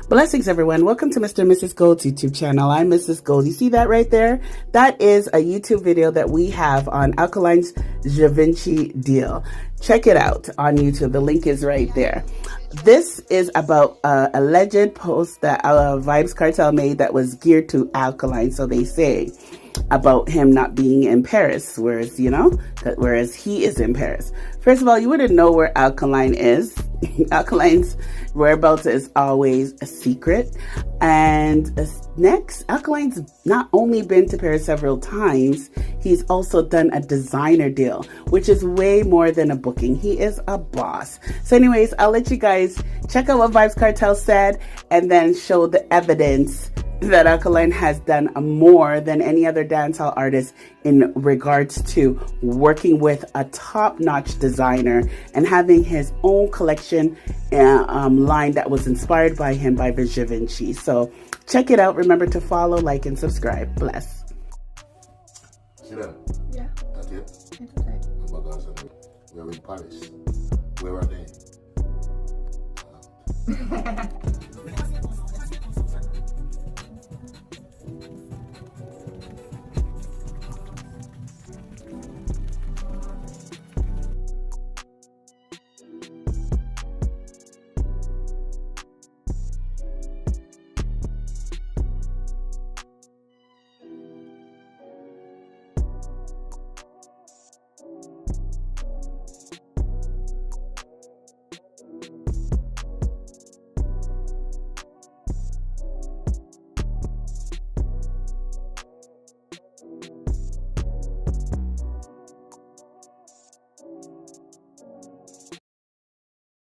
Blessings, everyone. Welcome to Mr. and Mrs. Gold's YouTube channel. I'm Mrs. Gold. You see that right there? That is a YouTube video that we have on Alkaline's Givenchy deal. Check it out on YouTube. The link is right there. This is about a alleged post that Vybz Kartel made that was geared to Alkaline, so they say, about him not being in Paris, whereas he is in Paris. First of all, you wouldn't know where Alkaline is. Alkaline's whereabouts is always a secret. And next, Alkaline's not only been to Paris several times, he's also done a designer deal, which is way more than a booking. He is a boss. So anyways, I'll let you guys check out what Vybz Kartel said and then show the evidence that Alkaline has done more than any other dancehall artist in regards to working with a top-notch designer and having his own collection line that was inspired by him by Givenchy. So check it out. Remember to follow, like, and subscribe. Bless. See that? Yeah. That's it? It's okay. Oh my gosh, we're in Paris. Where are they?